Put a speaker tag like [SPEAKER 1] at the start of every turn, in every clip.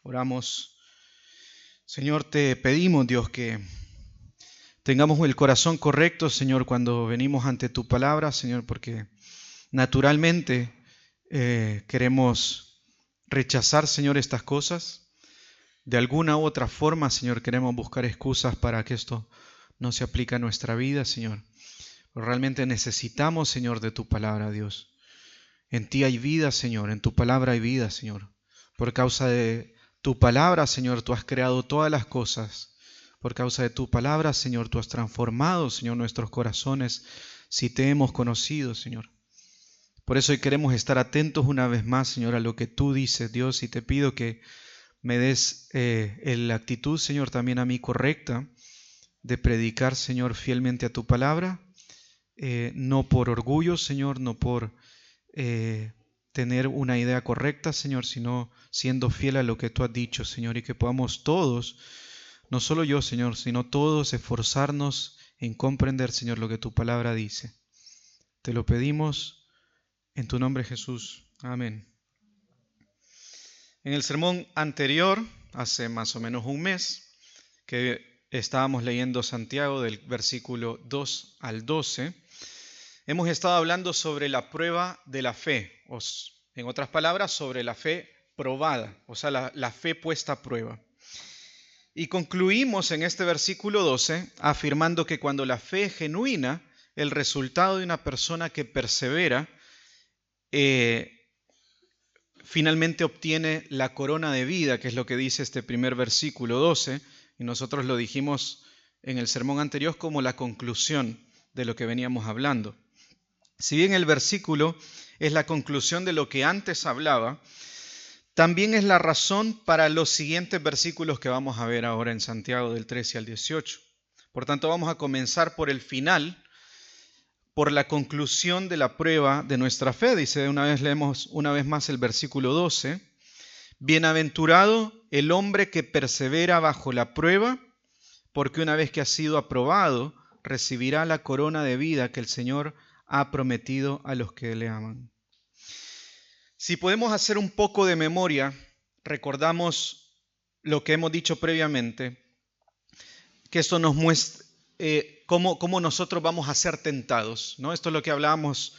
[SPEAKER 1] Oramos. Señor, te pedimos, Dios, que tengamos el corazón correcto, Señor, cuando venimos ante tu palabra, Señor, porque naturalmente queremos rechazar, Señor, estas cosas. De alguna u otra forma, Señor, queremos buscar excusas para que esto no se aplique a nuestra vida, Señor. Pero realmente necesitamos, Señor, de tu palabra, Dios. En ti hay vida, Señor, en tu palabra hay vida, Señor. Por causa de tu palabra, Señor, tú has creado todas las cosas. Por causa de tu palabra, Señor, tú has transformado, Señor, nuestros corazones si te hemos conocido, Señor. Por eso hoy queremos estar atentos una vez más, Señor, a lo que tú dices, Dios, y te pido que me des la actitud, Señor, también a mí correcta de predicar, Señor, fielmente a tu palabra, no por orgullo, Señor, no por tener una idea correcta, Señor, sino siendo fiel a lo que tú has dicho, Señor, y que podamos todos, no solo yo, Señor, sino todos esforzarnos en comprender, Señor, lo que tu palabra dice. Te lo pedimos en tu nombre, Jesús. Amén. En el sermón anterior, hace más o menos un mes, que estábamos leyendo Santiago del versículo 2 al 12, hemos estado hablando sobre la prueba de la fe, o en otras palabras, sobre la fe probada, o sea, la fe puesta a prueba. Y concluimos en este versículo 12 afirmando que cuando la fe es genuina, el resultado de una persona que persevera finalmente obtiene la corona de vida, que es lo que dice este primer versículo 12, y nosotros lo dijimos en el sermón anterior como la conclusión de lo que veníamos hablando. Si bien el versículo es la conclusión de lo que antes hablaba, también es la razón para los siguientes versículos que vamos a ver ahora en Santiago del 13 al 18. Por tanto, vamos a comenzar por el final, por la conclusión de la prueba de nuestra fe. Leemos una vez más el versículo 12. Bienaventurado el hombre que persevera bajo la prueba, porque una vez que ha sido aprobado, recibirá la corona de vida que el Señor ha prometido a los que le aman. Si podemos hacer un poco de memoria, recordamos lo que hemos dicho previamente, que esto nos muestra cómo nosotros vamos a ser tentados, ¿no? Esto es lo que hablábamos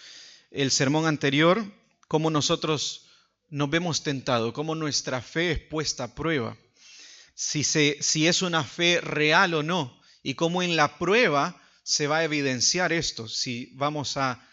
[SPEAKER 1] el sermón anterior, cómo nosotros nos vemos tentados, cómo nuestra fe es puesta a prueba, si es una fe real o no, y cómo en la prueba se va a evidenciar esto, si vamos a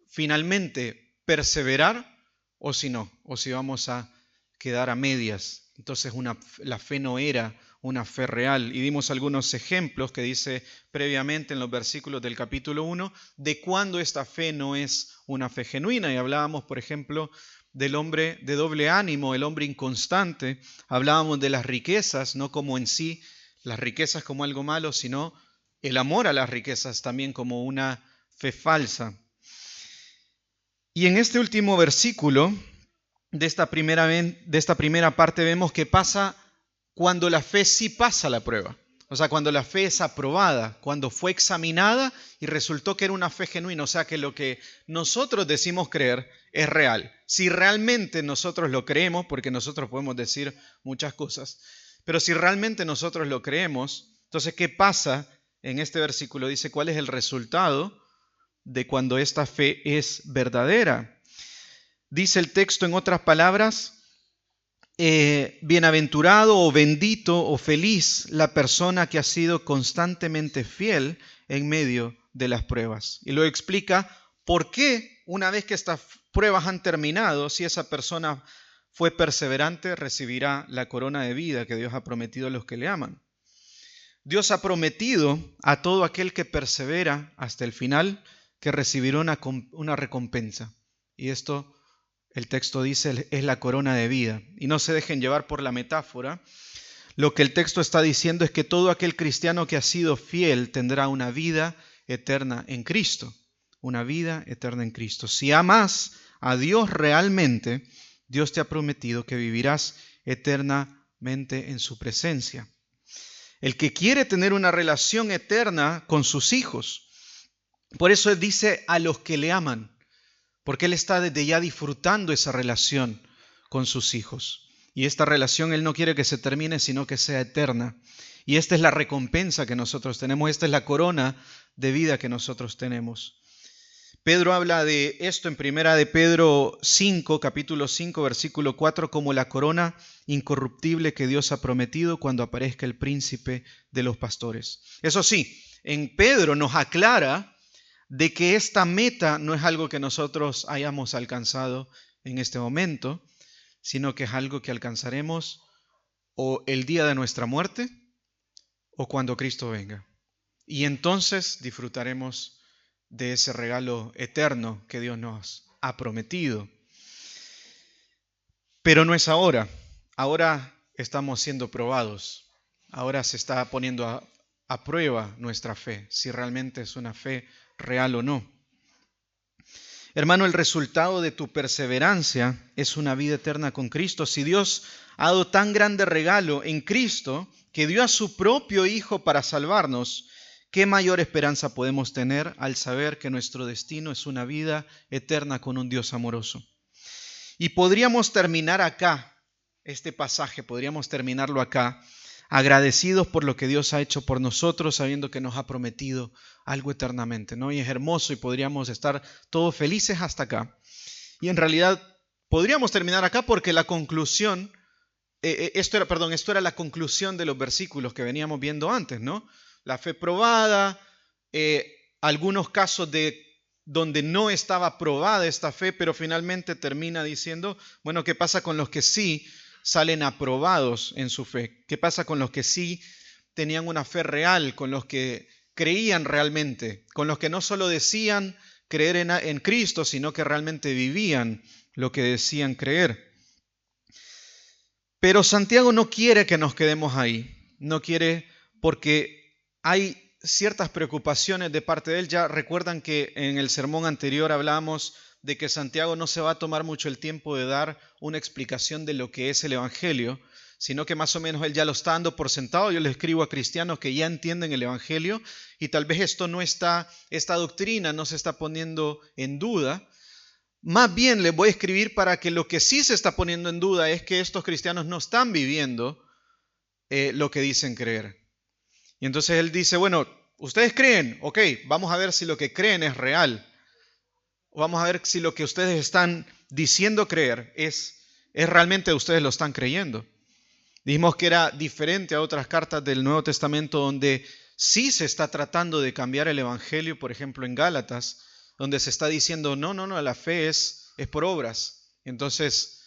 [SPEAKER 1] finalmente perseverar o si no, o si vamos a quedar a medias. Entonces la fe no era una fe real. Y dimos algunos ejemplos que dice previamente en los versículos del capítulo 1 de cuándo esta fe no es una fe genuina. Y hablábamos, por ejemplo, del hombre de doble ánimo, el hombre inconstante. Hablábamos de las riquezas, no como en sí las riquezas como algo malo, sino el amor a las riquezas también como una fe falsa. Y en este último versículo de esta primera parte vemos que pasa cuando la fe sí pasa la prueba. O sea, cuando la fe es aprobada, cuando fue examinada y resultó que era una fe genuina. O sea, que lo que nosotros decimos creer es real. Si realmente nosotros lo creemos, porque nosotros podemos decir muchas cosas, pero si realmente nosotros lo creemos, entonces, ¿qué pasa? En este versículo dice cuál es el resultado de cuando esta fe es verdadera. Dice el texto en otras palabras, bienaventurado o bendito o feliz la persona que ha sido constantemente fiel en medio de las pruebas. Y lo explica por qué una vez que estas pruebas han terminado, si esa persona fue perseverante, recibirá la corona de vida que Dios ha prometido a los que le aman. Dios ha prometido a todo aquel que persevera hasta el final que recibirá una recompensa. Y esto, el texto dice, es la corona de vida. Y no se dejen llevar por la metáfora. Lo que el texto está diciendo es que todo aquel cristiano que ha sido fiel tendrá una vida eterna en Cristo. Una vida eterna en Cristo. Si amas a Dios realmente, Dios te ha prometido que vivirás eternamente en su presencia. El que quiere tener una relación eterna con sus hijos. Por eso Él dice a los que le aman. Porque Él está desde ya disfrutando esa relación con sus hijos. Y esta relación Él no quiere que se termine, sino que sea eterna. Y esta es la recompensa que nosotros tenemos, esta es la corona de vida que nosotros tenemos. Pedro habla de esto en primera de Pedro 5, capítulo 5, versículo 4, como la corona incorruptible que Dios ha prometido cuando aparezca el príncipe de los pastores. Eso sí, en Pedro nos aclara de que esta meta no es algo que nosotros hayamos alcanzado en este momento, sino que es algo que alcanzaremos o el día de nuestra muerte o cuando Cristo venga. Y entonces disfrutaremos de ese regalo eterno que Dios nos ha prometido. Pero no es ahora. Ahora estamos siendo probados. Ahora se está poniendo a prueba nuestra fe, si realmente es una fe real o no. Hermano, el resultado de tu perseverancia es una vida eterna con Cristo. Si Dios ha dado tan grande regalo en Cristo, que dio a su propio Hijo para salvarnos, ¿qué mayor esperanza podemos tener al saber que nuestro destino es una vida eterna con un Dios amoroso? Y podríamos terminar acá, este pasaje, podríamos terminarlo acá, agradecidos por lo que Dios ha hecho por nosotros, sabiendo que nos ha prometido algo eternamente, ¿no? Y es hermoso y podríamos estar todos felices hasta acá. Y en realidad podríamos terminar acá porque la conclusión, esto era la conclusión de los versículos que veníamos viendo antes, ¿no? La fe probada, algunos casos de donde no estaba probada esta fe, pero finalmente termina diciendo, bueno, ¿qué pasa con los que sí salen aprobados en su fe? ¿Qué pasa con los que sí tenían una fe real, con los que creían realmente, con los que no solo decían creer en Cristo, sino que realmente vivían lo que decían creer? Pero Santiago no quiere que nos quedemos ahí, no quiere, porque hay ciertas preocupaciones de parte de él. Ya recuerdan que en el sermón anterior hablábamos de que Santiago no se va a tomar mucho el tiempo de dar una explicación de lo que es el Evangelio, sino que más o menos él ya lo está dando por sentado. Yo le escribo a cristianos que ya entienden el Evangelio y tal vez esta doctrina no se está poniendo en duda. Más bien les voy a escribir para que lo que sí se está poniendo en duda es que estos cristianos no están viviendo lo que dicen creer. Y entonces él dice, bueno, ustedes creen, ok, vamos a ver si lo que creen es real. Vamos a ver si lo que ustedes están diciendo creer es realmente ustedes lo están creyendo. Dijimos que era diferente a otras cartas del Nuevo Testamento donde sí se está tratando de cambiar el Evangelio, por ejemplo en Gálatas, donde se está diciendo, no, la fe es por obras. Entonces,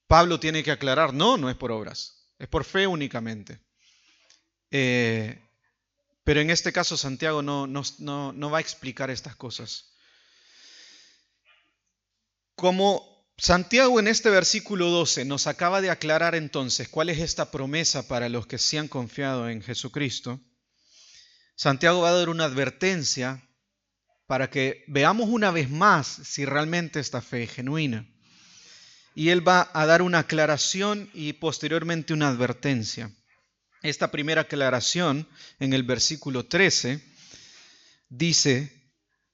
[SPEAKER 1] Pablo tiene que aclarar, no es por obras, es por fe únicamente. Pero en este caso Santiago no va a explicar estas cosas. Como Santiago en este versículo 12 nos acaba de aclarar entonces cuál es esta promesa para los que sí han confiado en Jesucristo, Santiago va a dar una advertencia para que veamos una vez más si realmente esta fe es genuina. Y él va a dar una aclaración y posteriormente una advertencia. Esta primera aclaración en el versículo 13 dice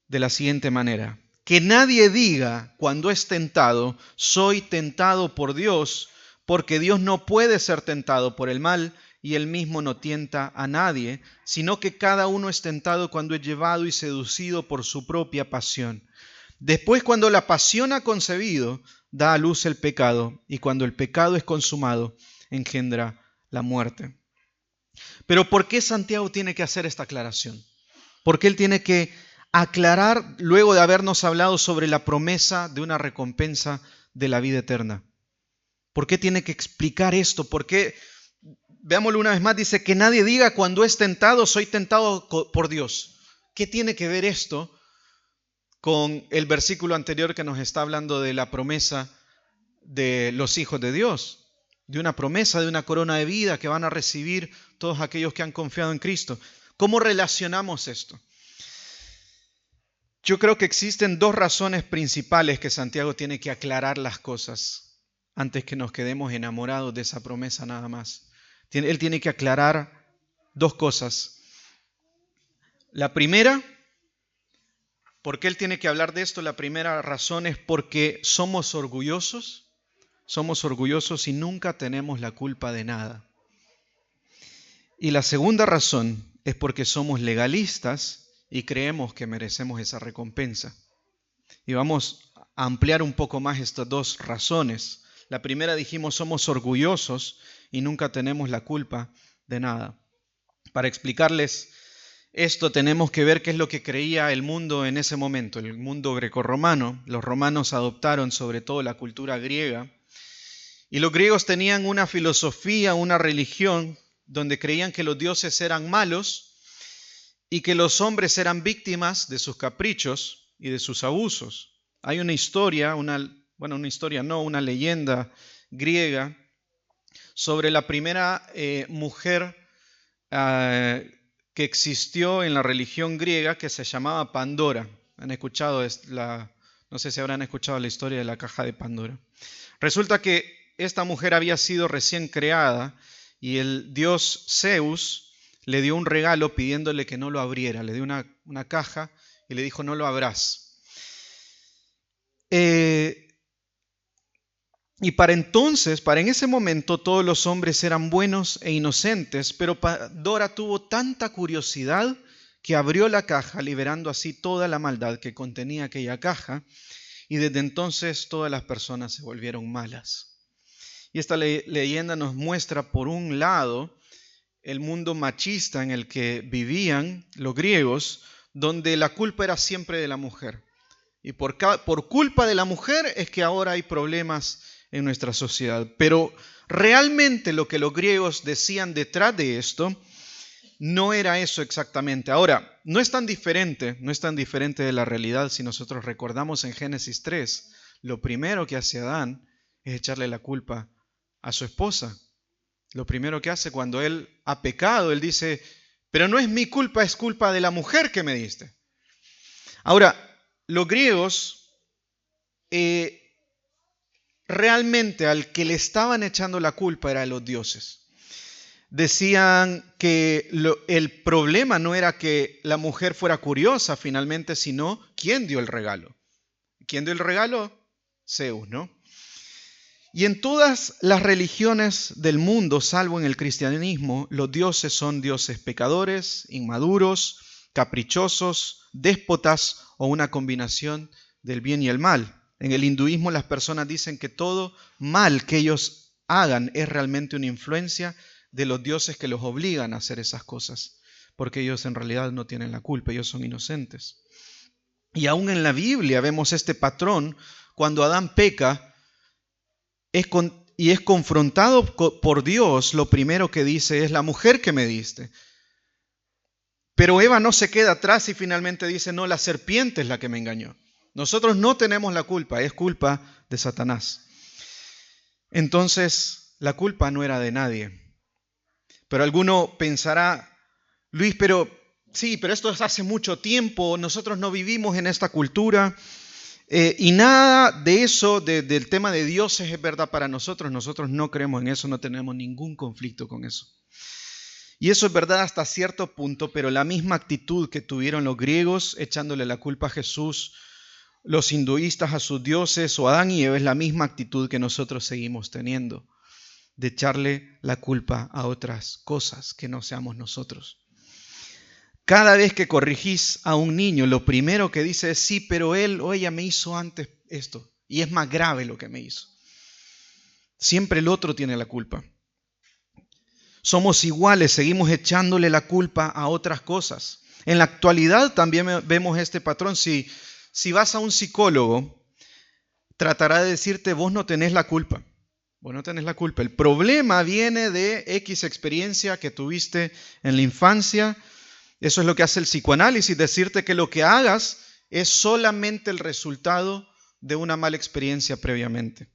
[SPEAKER 1] de la siguiente manera: que nadie diga cuando es tentado, soy tentado por Dios, porque Dios no puede ser tentado por el mal y él mismo no tienta a nadie, sino que cada uno es tentado cuando es llevado y seducido por su propia pasión. Después, cuando la pasión ha concebido, da a luz el pecado, y cuando el pecado es consumado, engendra la muerte. Pero ¿por qué Santiago tiene que hacer esta aclaración? ¿Por qué él tiene que aclarar luego de habernos hablado sobre la promesa de una recompensa de la vida eterna? ¿Por qué tiene que explicar esto? ¿Por qué? Veámoslo una vez más, dice que nadie diga cuando es tentado, soy tentado por Dios. ¿Qué tiene que ver esto con el versículo anterior que nos está hablando de la promesa de los hijos de Dios? De una promesa, de una corona de vida que van a recibir todos aquellos que han confiado en Cristo. ¿Cómo relacionamos esto? Yo creo que existen dos razones principales que Santiago tiene que aclarar las cosas antes que nos quedemos enamorados de esa promesa nada más. Él tiene que aclarar dos cosas. La primera, ¿por qué él tiene que hablar de esto? La primera razón es porque somos orgullosos somos orgullosos y nunca tenemos la culpa de nada. Y la segunda razón es porque somos legalistas y creemos que merecemos esa recompensa. Y vamos a ampliar un poco más estas dos razones. La primera dijimos, somos orgullosos y nunca tenemos la culpa de nada. Para explicarles esto tenemos que ver qué es lo que creía el mundo en ese momento, el mundo grecorromano. Los romanos adoptaron sobre todo la cultura griega. Y los griegos tenían una filosofía, una religión, donde creían que los dioses eran malos y que los hombres eran víctimas de sus caprichos y de sus abusos. Hay una historia, una leyenda griega sobre la primera mujer que existió en la religión griega, que se llamaba Pandora. No sé si habrán escuchado la historia de la caja de Pandora. Resulta que esta mujer había sido recién creada y el dios Zeus le dio un regalo pidiéndole que no lo abriera. Le dio una caja y le dijo, no lo abrás. Y para en ese momento, todos los hombres eran buenos e inocentes, pero Pandora tuvo tanta curiosidad que abrió la caja, liberando así toda la maldad que contenía aquella caja, y desde entonces todas las personas se volvieron malas. Y esta leyenda nos muestra, por un lado, el mundo machista en el que vivían los griegos, donde la culpa era siempre de la mujer. Y por culpa de la mujer es que ahora hay problemas en nuestra sociedad. Pero realmente lo que los griegos decían detrás de esto no era eso exactamente. Ahora, no es tan diferente de la realidad si nosotros recordamos en Génesis 3, lo primero que hace Adán es echarle la culpa a su esposa. Lo primero que hace cuando él ha pecado, él dice, pero no es mi culpa, es culpa de la mujer que me diste. Ahora, los griegos realmente al que le estaban echando la culpa era a los dioses. Decían que el problema no era que la mujer fuera curiosa finalmente, sino ¿quién dio el regalo? ¿Quién dio el regalo? Zeus, ¿no? Y en todas las religiones del mundo, salvo en el cristianismo, los dioses son dioses pecadores, inmaduros, caprichosos, déspotas o una combinación del bien y el mal. En el hinduismo las personas dicen que todo mal que ellos hagan es realmente una influencia de los dioses que los obligan a hacer esas cosas, porque ellos en realidad no tienen la culpa, ellos son inocentes. Y aún en la Biblia vemos este patrón. Cuando Adán peca y es confrontado por Dios, lo primero que dice es la mujer que me diste. Pero Eva no se queda atrás y finalmente dice, no, la serpiente es la que me engañó. Nosotros no tenemos la culpa, es culpa de Satanás. Entonces, la culpa no era de nadie. Pero alguno pensará, Luis, pero esto es hace mucho tiempo, nosotros no vivimos en esta cultura. Y nada de eso, del tema de dioses es verdad para nosotros. Nosotros no creemos en eso, no tenemos ningún conflicto con eso. Y eso es verdad hasta cierto punto, pero la misma actitud que tuvieron los griegos echándole la culpa a Jesús, los hinduistas a sus dioses o Adán y Eva, es la misma actitud que nosotros seguimos teniendo, de echarle la culpa a otras cosas que no seamos nosotros. Cada vez que corrigís a un niño, lo primero que dice es, sí, pero él o ella me hizo antes esto. Y es más grave lo que me hizo. Siempre el otro tiene la culpa. Somos iguales, seguimos echándole la culpa a otras cosas. En la actualidad también vemos este patrón. Si vas a un psicólogo, tratará de decirte, vos no tenés la culpa. Vos no tenés la culpa. El problema viene de X experiencia que tuviste en la infancia. Eso es lo que hace el psicoanálisis, decirte que lo que hagas es solamente el resultado de una mala experiencia previamente.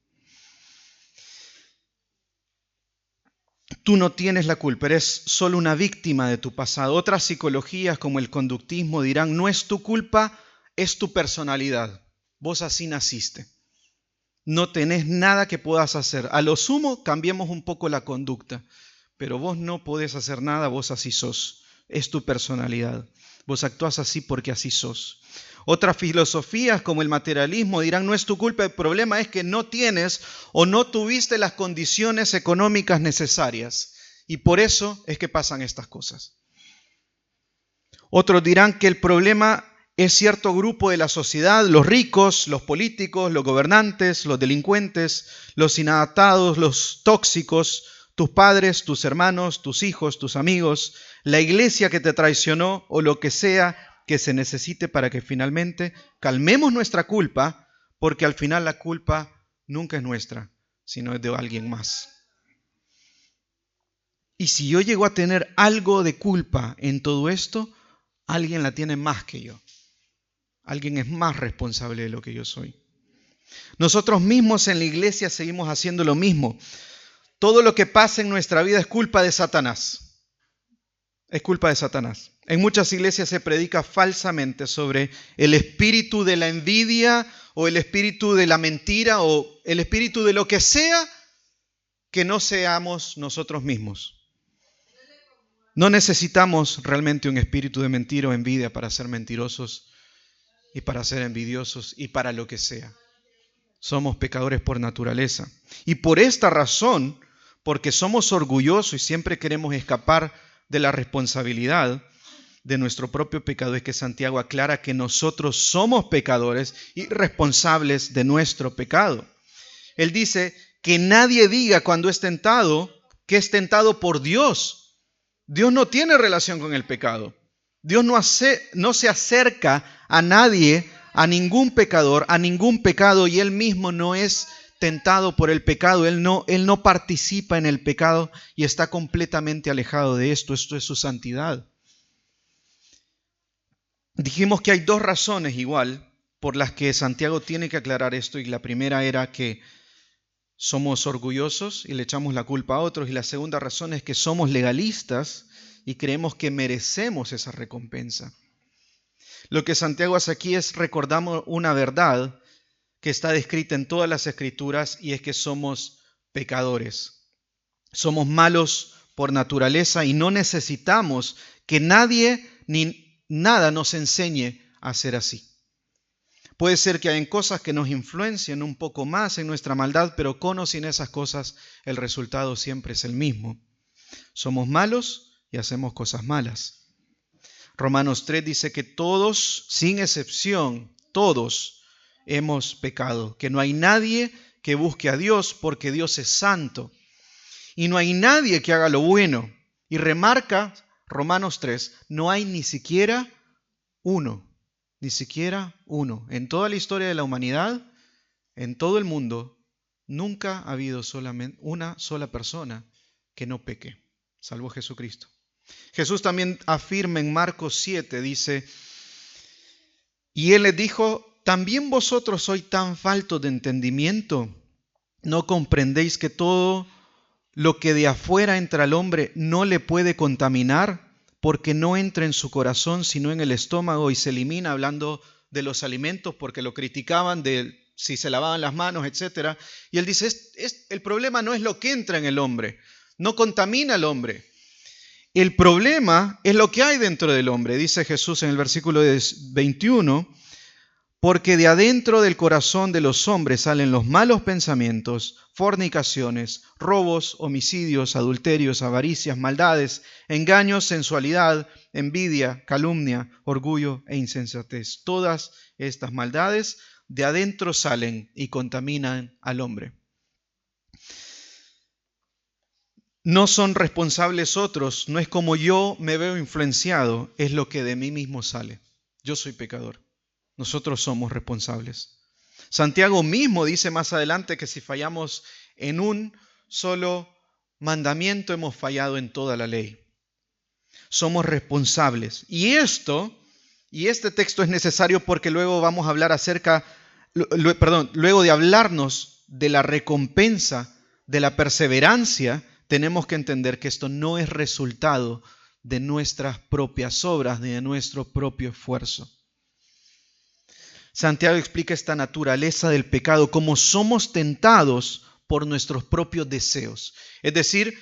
[SPEAKER 1] Tú no tienes la culpa, eres solo una víctima de tu pasado. Otras psicologías como el conductismo dirán, no es tu culpa, es tu personalidad. Vos así naciste. No tenés nada que puedas hacer. A lo sumo cambiemos un poco la conducta, pero vos no podés hacer nada, vos así sos. Es tu personalidad. Vos actuás así porque así sos. Otras filosofías como el materialismo dirán, no es tu culpa, el problema es que no tienes o no tuviste las condiciones económicas necesarias. Y por eso es que pasan estas cosas. Otros dirán que el problema es cierto grupo de la sociedad, los ricos, los políticos, los gobernantes, los delincuentes, los inadaptados, los tóxicos, tus padres, tus hermanos, tus hijos, tus amigos, la iglesia que te traicionó o lo que sea que se necesite para que finalmente calmemos nuestra culpa, porque al final la culpa nunca es nuestra, sino es de alguien más. Y si yo llego a tener algo de culpa en todo esto, alguien la tiene más que yo. Alguien es más responsable de lo que yo soy. Nosotros mismos en la iglesia seguimos haciendo lo mismo. Todo lo que pasa en nuestra vida es culpa de Satanás. Es culpa de Satanás. En muchas iglesias se predica falsamente sobre el espíritu de la envidia o el espíritu de la mentira o el espíritu de lo que sea que no seamos nosotros mismos. No necesitamos realmente un espíritu de mentira o envidia para ser mentirosos y para ser envidiosos y para lo que sea. Somos pecadores por naturaleza. Y por esta razón, porque somos orgullosos y siempre queremos escapar de la responsabilidad de nuestro propio pecado, es que Santiago aclara que nosotros somos pecadores y responsables de nuestro pecado. Él dice que nadie diga cuando es tentado que es tentado por Dios. Dios no tiene relación con el pecado. Dios no se acerca a nadie, a ningún pecador, a ningún pecado, y Él mismo no es tentado por el pecado. Él no participa en el pecado y está completamente alejado de esto. Esto es su santidad. Dijimos que hay dos razones igual por las que Santiago tiene que aclarar esto, y la primera era que somos orgullosos y le echamos la culpa a otros, y la segunda razón es que somos legalistas y creemos que merecemos esa recompensa. Lo que Santiago hace aquí es recordamos una verdad que está descrita en todas las Escrituras, y es que somos pecadores. Somos malos por naturaleza y no necesitamos que nadie ni nada nos enseñe a ser así. Puede ser que hayan cosas que nos influencien un poco más en nuestra maldad, pero con o sin esas cosas el resultado siempre es el mismo. Somos malos y hacemos cosas malas. Romanos 3 dice que todos, sin excepción, todos hemos pecado, que no hay nadie que busque a Dios porque Dios es santo y no hay nadie que haga lo bueno. Y remarca Romanos 3, no hay ni siquiera uno. Ni siquiera uno. En toda la historia de la humanidad, en todo el mundo, nunca ha habido solamente una sola persona que no peque, salvo Jesucristo. Jesús también afirma en Marcos 7, dice, y Él les dijo, ¿también vosotros sois tan faltos de entendimiento? ¿No comprendéis que todo lo que de afuera entra al hombre no le puede contaminar? Porque no entra en su corazón, sino en el estómago y se elimina, hablando de los alimentos, porque lo criticaban de si se lavaban las manos, etc. Y él dice, el problema no es lo que entra en el hombre, no contamina al hombre. El problema es lo que hay dentro del hombre, dice Jesús en el versículo 21, porque de adentro del corazón de los hombres salen los malos pensamientos, fornicaciones, robos, homicidios, adulterios, avaricias, maldades, engaños, sensualidad, envidia, calumnia, orgullo e insensatez. Todas estas maldades de adentro salen y contaminan al hombre. No son responsables otros, no es como yo me veo influenciado, es lo que de mí mismo sale. Yo soy pecador. Nosotros somos responsables. Santiago mismo dice más adelante que si fallamos en un solo mandamiento, hemos fallado en toda la ley. Somos responsables. Y este texto es necesario porque luego vamos a hablar luego de hablarnos de la recompensa, de la perseverancia, tenemos que entender que esto no es resultado de nuestras propias obras ni de nuestro propio esfuerzo. Santiago explica esta naturaleza del pecado, como somos tentados por nuestros propios deseos. Es decir,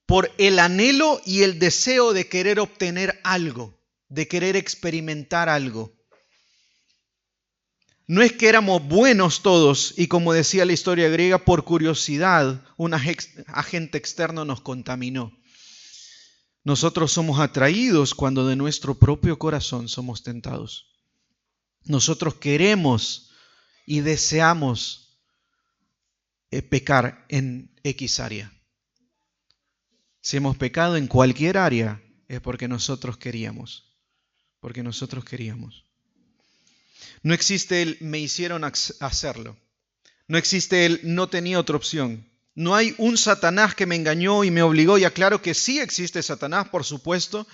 [SPEAKER 1] por el anhelo y el deseo de querer obtener algo. de querer experimentar algo. No es que éramos buenos todos y, como decía la historia griega, por curiosidad un agente externo nos contaminó. Nosotros somos atraídos cuando de nuestro propio corazón somos tentados. Nosotros queremos y deseamos pecar en X área. Si hemos pecado en cualquier área es porque nosotros queríamos. Porque nosotros queríamos. No existe el me hicieron hacerlo. No existe el no tenía otra opción. No hay un Satanás que me engañó y me obligó. Y aclaro que sí existe Satanás, por supuesto.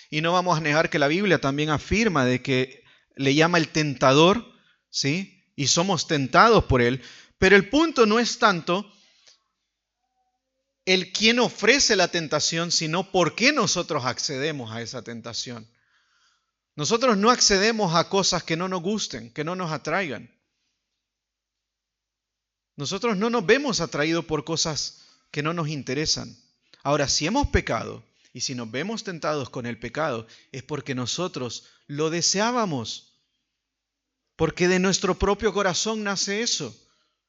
[SPEAKER 1] Y no vamos a negar que la Biblia también afirma de que le llama el tentador, ¿sí? Y somos tentados por él. Pero el punto no es tanto el quién ofrece la tentación, sino por qué nosotros accedemos a esa tentación. Nosotros no accedemos a cosas que no nos gusten, que no nos atraigan. Nosotros no nos vemos atraídos por cosas que no nos interesan. Ahora, si hemos pecado y si nos vemos tentados con el pecado, es porque nosotros lo deseábamos. Porque de nuestro propio corazón nace eso.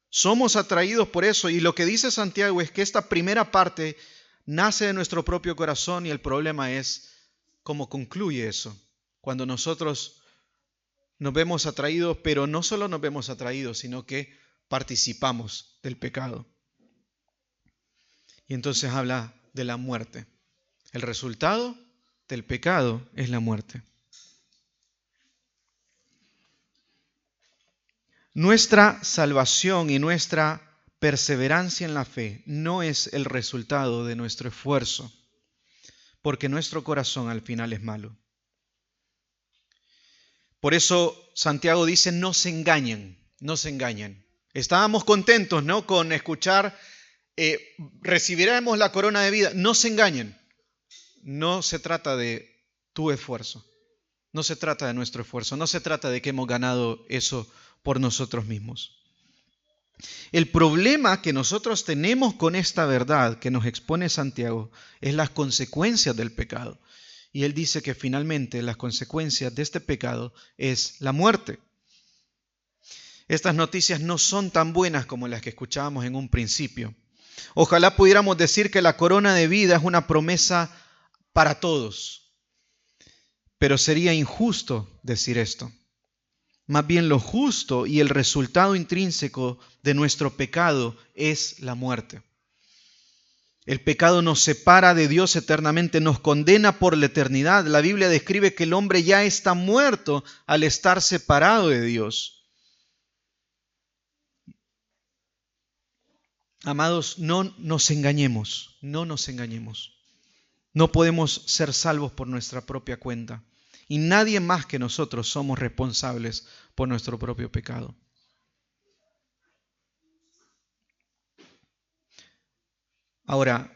[SPEAKER 1] Somos atraídos por eso. Y lo que dice Santiago es que esta primera parte nace de nuestro propio corazón y el problema es cómo concluye eso. Cuando nosotros nos vemos atraídos, pero no solo nos vemos atraídos, sino que participamos del pecado. Y entonces habla de la muerte. El resultado del pecado es la muerte. Nuestra salvación y nuestra perseverancia en la fe no es el resultado de nuestro esfuerzo, porque nuestro corazón al final es malo. Por eso Santiago dice, no se engañen, no se engañen. Estábamos contentos, ¿no?, con escuchar, recibiremos la corona de vida. No se engañen. No se trata de tu esfuerzo. No se trata de nuestro esfuerzo. No se trata de que hemos ganado eso por nosotros mismos. El problema que nosotros tenemos con esta verdad que nos expone Santiago es las consecuencias del pecado. Y él dice que finalmente las consecuencias de este pecado es la muerte. Estas noticias no son tan buenas como las que escuchábamos en un principio. Ojalá pudiéramos decir que la corona de vida es una promesa para todos. Pero sería injusto decir esto. Más bien lo justo y el resultado intrínseco de nuestro pecado es la muerte. El pecado nos separa de Dios eternamente, nos condena por la eternidad. La Biblia describe que el hombre ya está muerto al estar separado de Dios. Amados, no nos engañemos, no nos engañemos. No podemos ser salvos por nuestra propia cuenta. Y nadie más que nosotros somos responsables por nuestro propio pecado. Ahora,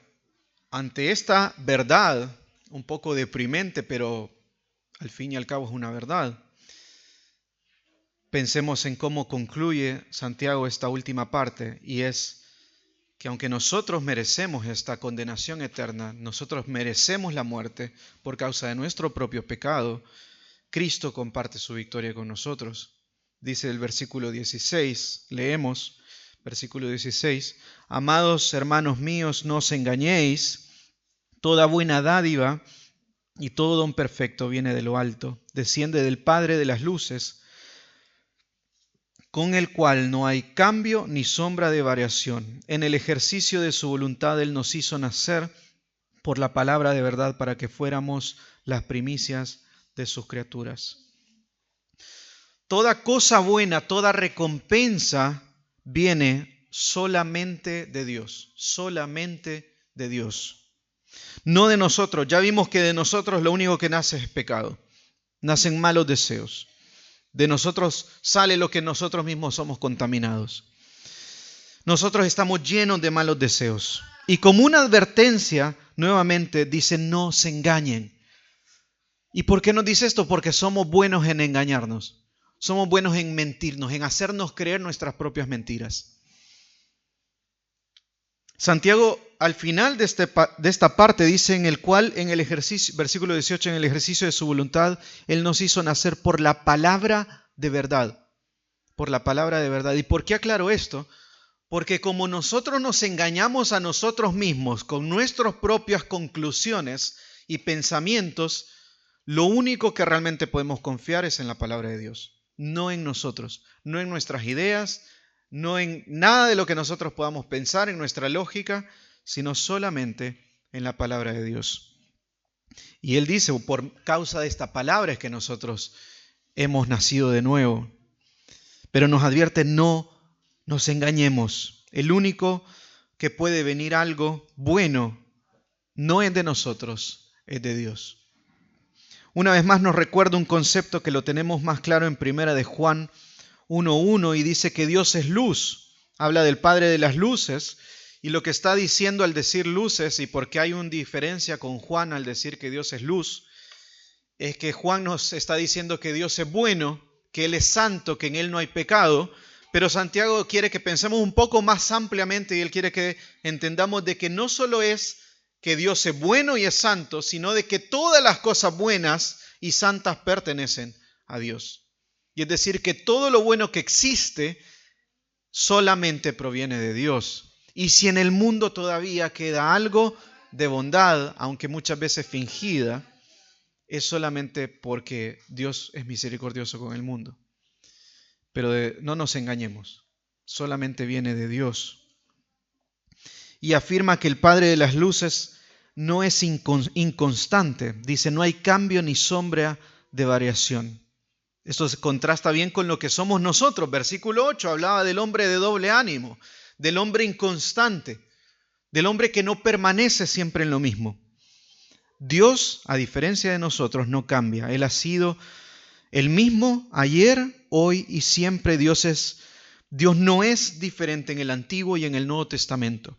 [SPEAKER 1] ante esta verdad, un poco deprimente, pero al fin y al cabo es una verdad, pensemos en cómo concluye Santiago esta última parte, y es que aunque nosotros merecemos esta condenación eterna, nosotros merecemos la muerte por causa de nuestro propio pecado, Cristo comparte su victoria con nosotros. Dice el versículo 16, leemos, versículo 16, amados hermanos míos, no os engañéis, toda buena dádiva y todo don perfecto viene de lo alto, desciende del Padre de las luces, con el cual no hay cambio ni sombra de variación. En el ejercicio de su voluntad Él nos hizo nacer por la palabra de verdad para que fuéramos las primicias de sus criaturas. Toda cosa buena, toda recompensa viene solamente de Dios, solamente de Dios. No de nosotros. Ya vimos que de nosotros lo único que nace es pecado. Nacen malos deseos. De nosotros sale lo que nosotros mismos somos contaminados. Nosotros estamos llenos de malos deseos. Y como una advertencia, nuevamente dice, no se engañen. ¿Y por qué nos dice esto? Porque somos buenos en engañarnos. Somos buenos en mentirnos, en hacernos creer nuestras propias mentiras. Santiago al final de esta parte dice en el cual, en el ejercicio, versículo 18, en el ejercicio de su voluntad, Él nos hizo nacer por la palabra de verdad. Por la palabra de verdad. ¿Y por qué aclaro esto? Porque como nosotros nos engañamos a nosotros mismos con nuestras propias conclusiones y pensamientos, lo único que realmente podemos confiar es en la palabra de Dios, no en nosotros, no en nuestras ideas, no en nada de lo que nosotros podamos pensar, en nuestra lógica, sino solamente en la palabra de Dios. Y Él dice, por causa de esta palabra es que nosotros hemos nacido de nuevo. Pero nos advierte, no nos engañemos. El único que puede venir algo bueno no es de nosotros, es de Dios. Una vez más nos recuerda un concepto que lo tenemos más claro en Primera de Juan 1:1 y dice que Dios es luz. Habla del Padre de las luces y lo que está diciendo al decir luces y por qué hay una diferencia con Juan al decir que Dios es luz, es que Juan nos está diciendo que Dios es bueno, que Él es santo, que en Él no hay pecado, pero Santiago quiere que pensemos un poco más ampliamente y él quiere que entendamos de que no solo es que Dios es bueno y es santo, sino de que todas las cosas buenas y santas pertenecen a Dios. Y es decir, que todo lo bueno que existe solamente proviene de Dios. Y si en el mundo todavía queda algo de bondad, aunque muchas veces fingida, es solamente porque Dios es misericordioso con el mundo. Pero no nos engañemos, solamente viene de Dios. Y afirma que el Padre de las luces no es inconstante. Dice, no hay cambio ni sombra de variación. Esto se contrasta bien con lo que somos nosotros. Versículo 8 hablaba del hombre de doble ánimo, del hombre inconstante, del hombre que no permanece siempre en lo mismo. Dios, a diferencia de nosotros, no cambia. Él ha sido el mismo ayer, hoy y siempre. Dios no es diferente en el Antiguo y en el Nuevo Testamento.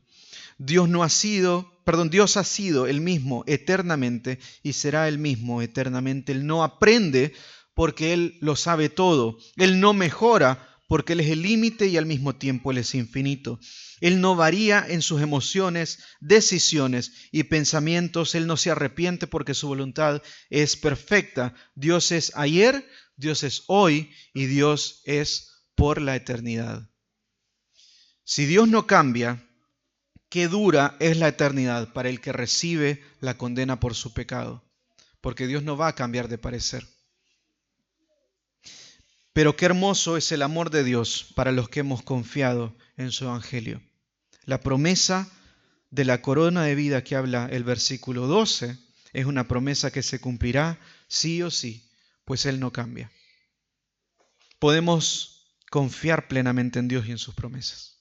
[SPEAKER 1] Dios ha sido el mismo eternamente y será el mismo eternamente. Él no aprende porque Él lo sabe todo. Él no mejora porque Él es el límite y al mismo tiempo Él es infinito. Él no varía en sus emociones, decisiones y pensamientos. Él no se arrepiente porque su voluntad es perfecta. Dios es ayer, Dios es hoy y Dios es por la eternidad. Si Dios no cambia, qué dura es la eternidad para el que recibe la condena por su pecado, porque Dios no va a cambiar de parecer. Pero qué hermoso es el amor de Dios para los que hemos confiado en su evangelio. La promesa de la corona de vida que habla el versículo 12 es una promesa que se cumplirá sí o sí, pues Él no cambia. Podemos confiar plenamente en Dios y en sus promesas.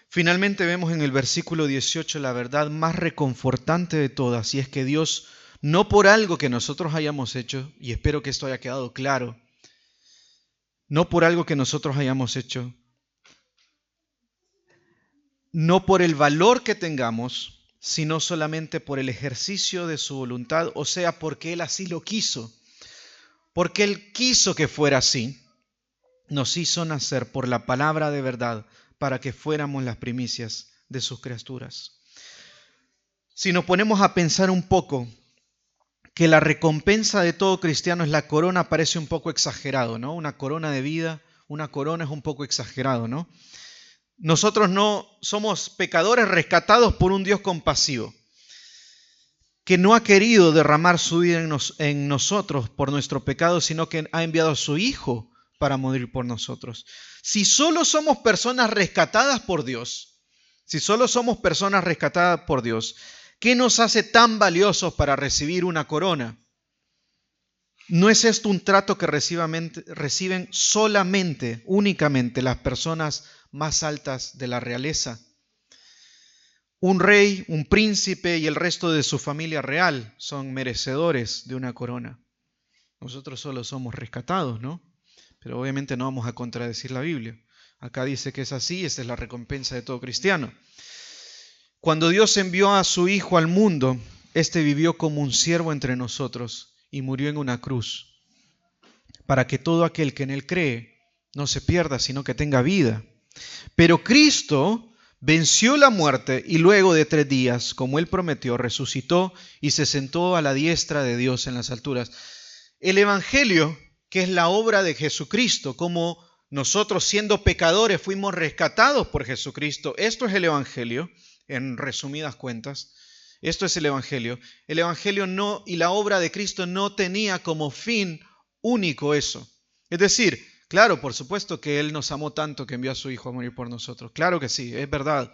[SPEAKER 1] Finalmente vemos en el versículo 18 la verdad más reconfortante de todas, y es que Dios, no por algo que nosotros hayamos hecho, y espero que esto haya quedado claro, no por algo que nosotros hayamos hecho, no por el valor que tengamos, sino solamente por el ejercicio de su voluntad, o sea, porque Él así lo quiso. Porque Él quiso que fuera así, nos hizo nacer por la palabra de verdad para que fuéramos las primicias de sus criaturas. Si nos ponemos a pensar un poco que la recompensa de todo cristiano es la corona, parece un poco exagerado, ¿no? Una corona de vida, una corona es un poco exagerado, ¿no? Nosotros no somos pecadores rescatados por un Dios compasivo, que no ha querido derramar su vida en nosotros por nuestro pecado, sino que ha enviado a su Hijo para morir por nosotros. Si solo somos personas rescatadas por Dios, ¿qué nos hace tan valiosos para recibir una corona? ¿No es esto un trato que reciben únicamente las personas más altas de la realeza? Un rey, un príncipe y el resto de su familia real son merecedores de una corona. Nosotros solo somos rescatados, ¿no? Pero obviamente no vamos a contradecir la Biblia. Acá dice que es así, esta es la recompensa de todo cristiano. Cuando Dios envió a su Hijo al mundo, Éste vivió como un siervo entre nosotros y murió en una cruz, para que todo aquel que en Él cree no se pierda, sino que tenga vida. Pero Cristo venció la muerte y luego de 3 días, como Él prometió, resucitó y se sentó a la diestra de Dios en las alturas. El Evangelio, que es la obra de Jesucristo, como nosotros siendo pecadores fuimos rescatados por Jesucristo, esto es el Evangelio, en resumidas cuentas. Esto es el Evangelio. El Evangelio no, y la obra de Cristo no tenía como fin único eso. Es decir, claro, por supuesto que Él nos amó tanto que envió a su Hijo a morir por nosotros. Claro que sí, es verdad.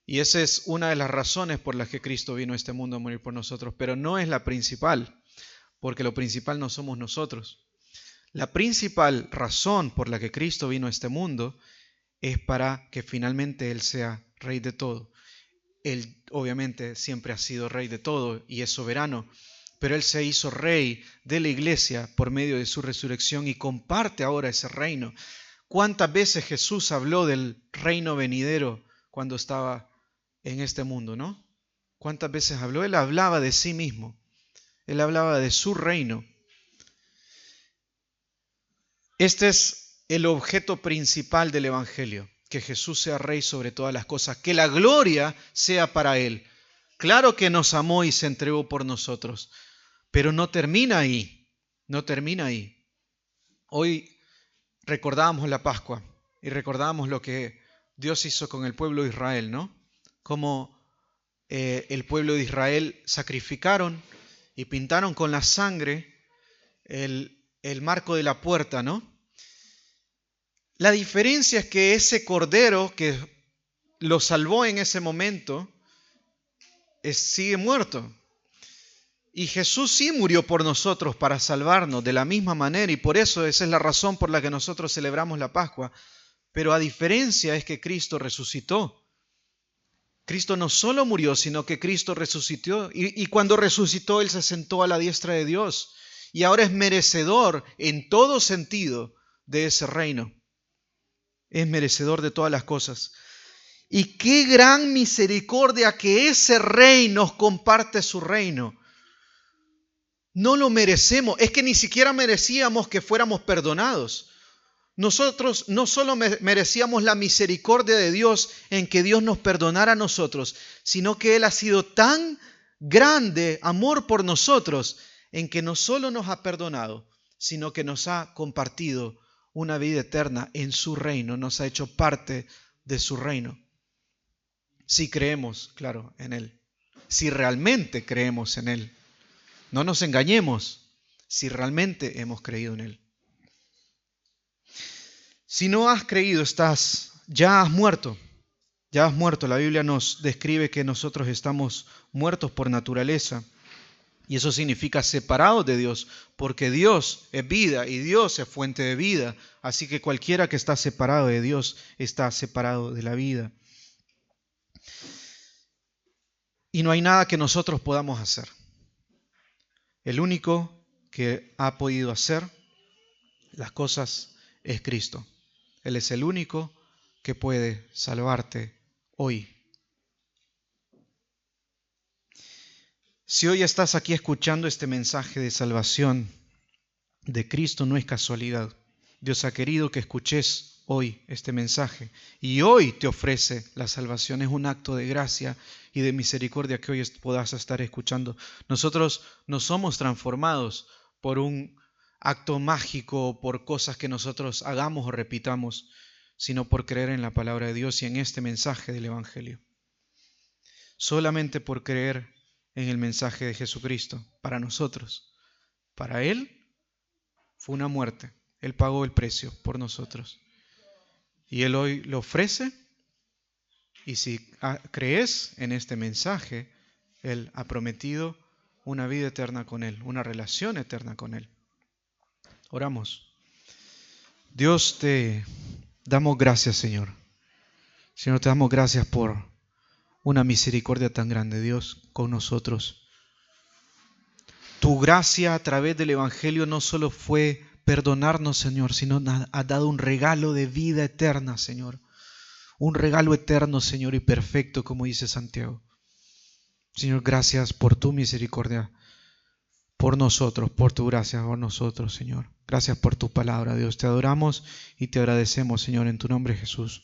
[SPEAKER 1] Y esa es una de las razones por las que Cristo vino a este mundo a morir por nosotros. Pero no es la principal, porque lo principal no somos nosotros. La principal razón por la que Cristo vino a este mundo es para que finalmente Él sea Rey de todo. Él obviamente siempre ha sido Rey de todo y es soberano, pero Él se hizo Rey de la iglesia por medio de su resurrección y comparte ahora ese reino. ¿Cuántas veces Jesús habló del reino venidero cuando estaba en este mundo, no? ¿Cuántas veces habló? Él hablaba de sí mismo. Él hablaba de su reino. Este es el objeto principal del Evangelio, que Jesús sea Rey sobre todas las cosas, que la gloria sea para Él. Claro que nos amó y se entregó por nosotros, pero no termina ahí, no termina ahí. Hoy recordábamos la Pascua y recordábamos lo que Dios hizo con el pueblo de Israel, ¿no? Cómo el pueblo de Israel sacrificaron y pintaron con la sangre el marco de la puerta, ¿no? La diferencia es que ese cordero que lo salvó en ese momento sigue muerto. Y Jesús sí murió por nosotros para salvarnos de la misma manera y por eso esa es la razón por la que nosotros celebramos la Pascua. Pero a diferencia es que Cristo resucitó. Cristo no solo murió, sino que Cristo resucitó. Y cuando resucitó, Él se sentó a la diestra de Dios. Y ahora es merecedor en todo sentido de ese reino. Es merecedor de todas las cosas. Y qué gran misericordia que ese Rey nos comparte su reino. No lo merecemos, es que ni siquiera merecíamos que fuéramos perdonados. Nosotros no solo merecíamos la misericordia de Dios en que Dios nos perdonara a nosotros, sino que Él ha sido tan grande amor por nosotros en que no solo nos ha perdonado, sino que nos ha compartido una vida eterna en su reino, nos ha hecho parte de su reino. Si creemos, claro, en Él, si realmente creemos en Él. No nos engañemos si realmente hemos creído en Él. Si no has creído, ya has muerto. Ya has muerto. La Biblia nos describe que nosotros estamos muertos por naturaleza. Y eso significa separados de Dios, porque Dios es vida y Dios es fuente de vida. Así que cualquiera que está separado de Dios está separado de la vida. Y no hay nada que nosotros podamos hacer. El único que ha podido hacer las cosas es Cristo. Él es el único que puede salvarte hoy. Si hoy estás aquí escuchando este mensaje de salvación de Cristo, no es casualidad. Dios ha querido que escuches hoy este mensaje y hoy te ofrece la salvación. Es un acto de gracia y de misericordia que hoy puedas estar escuchando. Nosotros no somos transformados por un acto mágico, por cosas que nosotros hagamos o repitamos, sino por creer en la palabra de Dios y en este mensaje del Evangelio. Solamente por creer en el mensaje de Jesucristo para nosotros. Para Él fue una muerte. Él pagó el precio por nosotros. Y Él hoy lo ofrece. Y si crees en este mensaje, Él ha prometido una vida eterna con Él, una relación eterna con Él. Oramos. Dios, te damos gracias, Señor. Señor, te damos gracias por una misericordia tan grande, Dios, con nosotros. Tu gracia a través del Evangelio no solo fue perdonarnos, Señor, sino has dado un regalo de vida eterna, Señor. Un regalo eterno, Señor, y perfecto, como dice Santiago. Señor, gracias por tu misericordia, por nosotros, por tu gracia, por nosotros, Señor. Gracias por tu palabra, Dios. Te adoramos y te agradecemos, Señor, en tu nombre, Jesús.